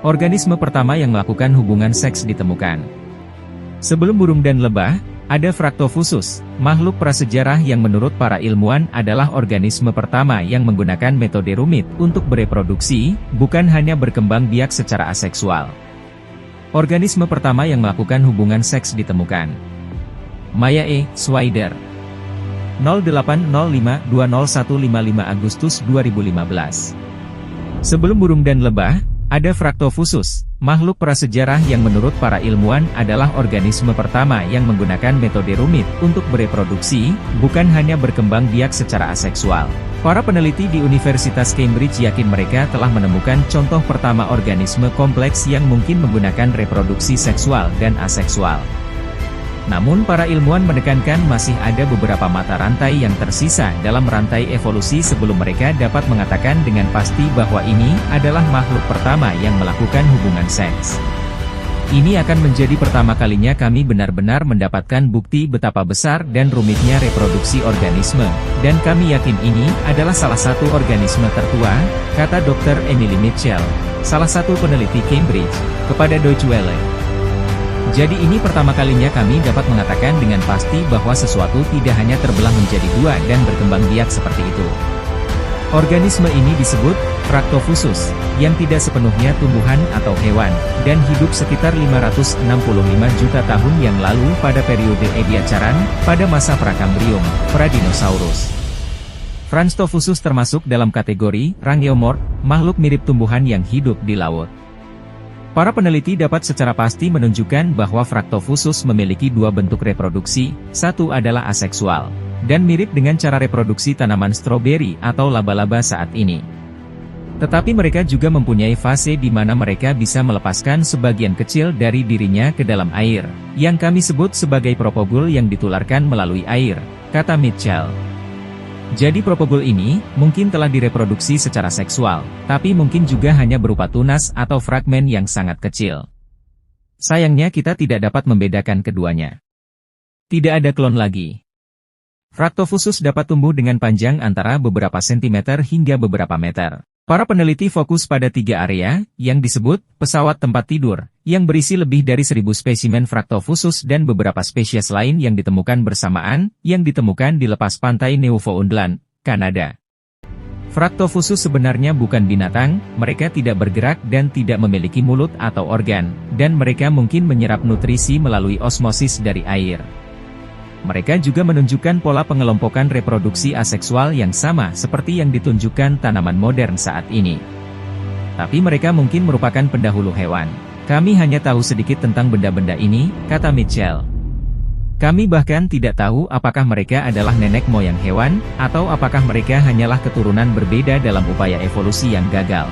Organisme pertama yang melakukan hubungan seks ditemukan. Sebelum burung dan lebah, ada Fractophusus, makhluk prasejarah yang menurut para ilmuwan adalah organisme pertama yang menggunakan metode rumit untuk bereproduksi, bukan hanya berkembang biak secara aseksual. Organisme pertama yang melakukan hubungan seks ditemukan. Maya E. Swider 0805-20155 Agustus 2015. Sebelum burung dan lebah, ada Fractophusus, makhluk prasejarah yang menurut para ilmuwan adalah organisme pertama yang menggunakan metode rumit untuk bereproduksi, bukan hanya berkembang biak secara aseksual. Para peneliti di Universitas Cambridge yakin mereka telah menemukan contoh pertama organisme kompleks yang mungkin menggunakan reproduksi seksual dan aseksual. Namun para ilmuwan menekankan masih ada beberapa mata rantai yang tersisa dalam rantai evolusi sebelum mereka dapat mengatakan dengan pasti bahwa ini adalah makhluk pertama yang melakukan hubungan seks. Ini akan menjadi pertama kalinya kami benar-benar mendapatkan bukti betapa besar dan rumitnya reproduksi organisme, dan kami yakin ini adalah salah satu organisme tertua, kata Dr. Emily Mitchell, salah satu peneliti Cambridge, kepada Deutsche Welle. Jadi ini pertama kalinya kami dapat mengatakan dengan pasti bahwa sesuatu tidak hanya terbelah menjadi dua dan berkembang biak seperti itu. Organisme ini disebut Fractophusus, yang tidak sepenuhnya tumbuhan atau hewan, dan hidup sekitar 565 juta tahun yang lalu pada periode Ediacaran, pada masa Prakambrium, Pradinosaurus. Fractophusus termasuk dalam kategori Rangeomorph, makhluk mirip tumbuhan yang hidup di laut. Para peneliti dapat secara pasti menunjukkan bahwa Fractophusus memiliki dua bentuk reproduksi, satu adalah aseksual, dan mirip dengan cara reproduksi tanaman stroberi atau laba-laba saat ini. Tetapi mereka juga mempunyai fase di mana mereka bisa melepaskan sebagian kecil dari dirinya ke dalam air, yang kami sebut sebagai propagule yang ditularkan melalui air, kata Mitchell. Jadi propagule ini, mungkin telah direproduksi secara seksual, tapi mungkin juga hanya berupa tunas atau fragmen yang sangat kecil. Sayangnya kita tidak dapat membedakan keduanya. Tidak ada klon lagi. Fractophusus dapat tumbuh dengan panjang antara beberapa sentimeter hingga beberapa meter. Para peneliti fokus pada tiga area, yang disebut pesawat tempat tidur, yang berisi lebih dari 1.000 spesimen Fractophusus dan beberapa spesies lain yang ditemukan bersamaan, yang ditemukan di lepas pantai Newfoundland, Kanada. Fractophusus sebenarnya bukan binatang, mereka tidak bergerak dan tidak memiliki mulut atau organ, dan mereka mungkin menyerap nutrisi melalui osmosis dari air. Mereka juga menunjukkan pola pengelompokan reproduksi aseksual yang sama seperti yang ditunjukkan tanaman modern saat ini. Tapi mereka mungkin merupakan pendahulu hewan. Kami hanya tahu sedikit tentang benda-benda ini, kata Mitchell. Kami bahkan tidak tahu apakah mereka adalah nenek moyang hewan, atau apakah mereka hanyalah keturunan berbeda dalam upaya evolusi yang gagal.